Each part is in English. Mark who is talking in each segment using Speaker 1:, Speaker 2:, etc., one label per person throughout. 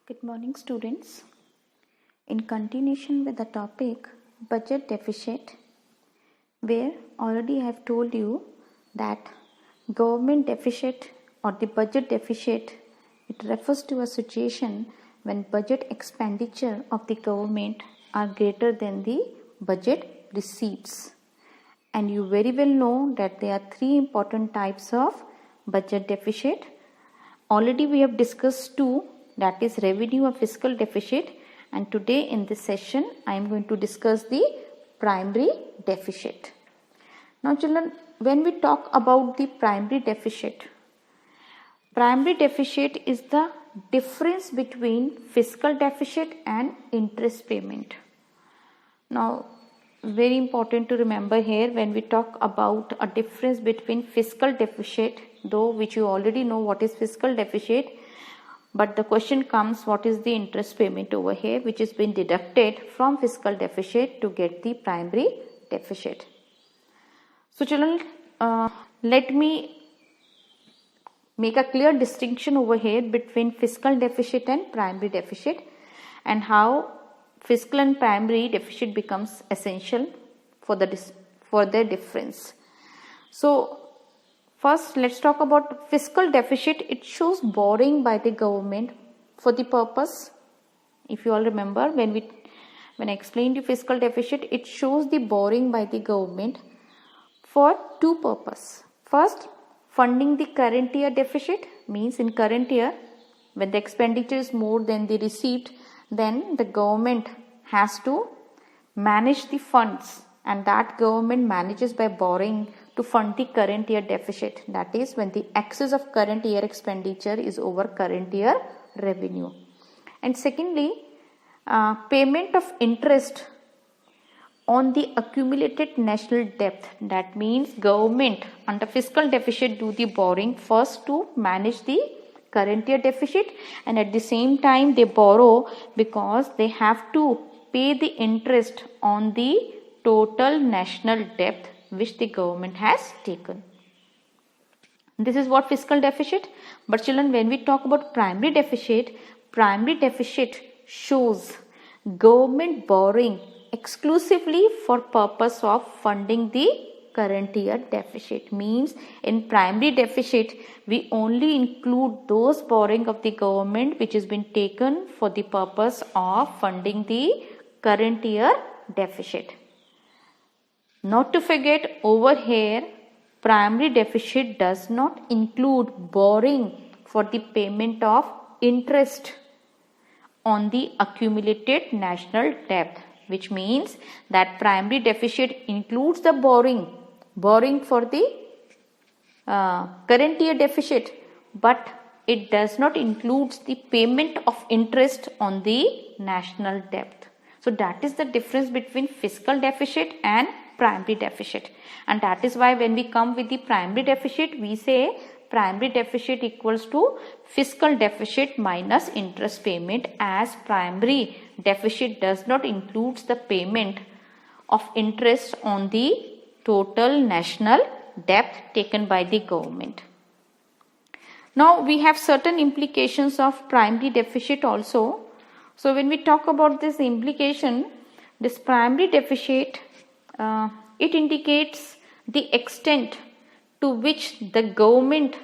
Speaker 1: Good morning, students. In continuation with the topic budget deficit, where already I have told you that government deficit or the budget deficit, it refers to a situation when budget expenditure of the government are greater than the budget receipts. And you very well know that there are three important types of budget deficit. Already we have discussed two, that is revenue or fiscal deficit, and today in this session I am going to discuss the primary deficit. Now children, when we talk about the primary deficit is the difference between fiscal deficit and interest payment. Now very important to remember here, when we talk about a difference between fiscal deficit, though which you already know what is fiscal deficit, but the question comes, what is the interest payment over here, which is being deducted from fiscal deficit to get the primary deficit. So children, let me make a clear distinction over here between fiscal deficit and primary deficit, and how fiscal and primary deficit becomes essential for their difference. So first, let's talk about fiscal deficit. It shows borrowing by the government for the purpose. If you all remember, when I explained the fiscal deficit, it shows the borrowing by the government for two purposes. First, funding the current year deficit, means in current year when the expenditure is more than the receipt, then the government has to manage the funds, and that government manages by borrowing to fund the current year deficit, that is when the excess of current year expenditure is over current year revenue. And secondly, payment of interest on the accumulated national debt, that means government under fiscal deficit do the borrowing first to manage the current year deficit, and at the same time they borrow because they have to pay the interest on the total national debt which the government has taken. This is what fiscal deficit. But children, when we talk about primary deficit shows government borrowing exclusively for purpose of funding the current year deficit. Means in primary deficit we only include those borrowing of the government which has been taken for the purpose of funding the current year deficit. Not to forget, over here primary deficit does not include borrowing for the payment of interest on the accumulated national debt, which means that primary deficit includes the borrowing for the current year deficit, but it does not include the payment of interest on the national debt. So that is the difference between fiscal deficit and primary deficit, and that is why when we come with the primary deficit, we say primary deficit equals to fiscal deficit minus interest payment, as primary deficit does not include the payment of interest on the total national debt taken by the government. Now we have certain implications of primary deficit also. So when we talk about this implication, this primary deficit, it indicates the extent to which the government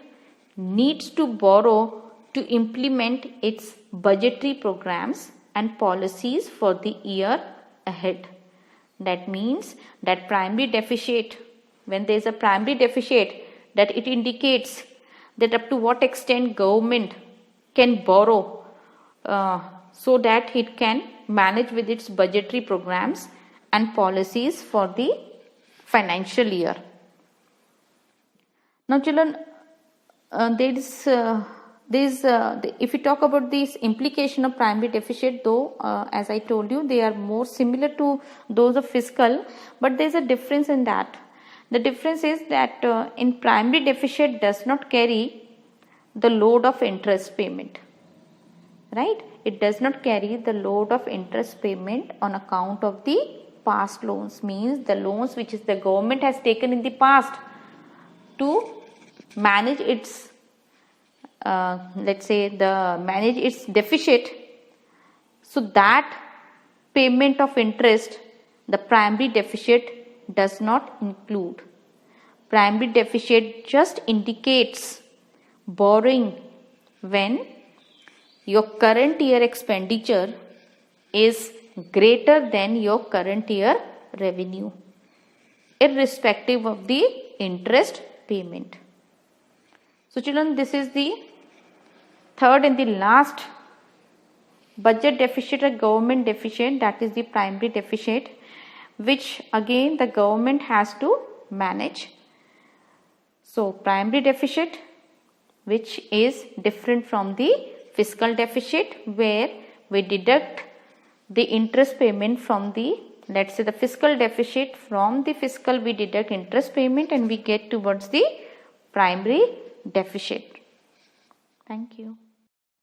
Speaker 1: needs to borrow to implement its budgetary programs and policies for the year ahead. That means that primary deficit, when there is a primary deficit, that it indicates that up to what extent government can borrow so that it can manage with its budgetary programs and policies for the financial year. Now children, if we talk about this implication of primary deficit, though as I told you they are more similar to those of fiscal, but there is a difference in that. The difference is that in primary deficit does not carry the load of interest payment, right? It does not carry the load of interest payment on account of the past loans, means the loans which is the government has taken in the past to manage its manage its deficit So that payment of interest the primary deficit does not include. Primary deficit just indicates borrowing when your current year expenditure is greater than your current year revenue, irrespective of the interest payment. So children, this is the third and the last budget deficit or government deficit, that is the primary deficit, which again the government has to manage. So primary deficit, which is different from the fiscal deficit, where we deduct the interest payment from the, let's say the fiscal deficit, from the fiscal we deduct interest payment and we get towards the primary deficit. Thank you.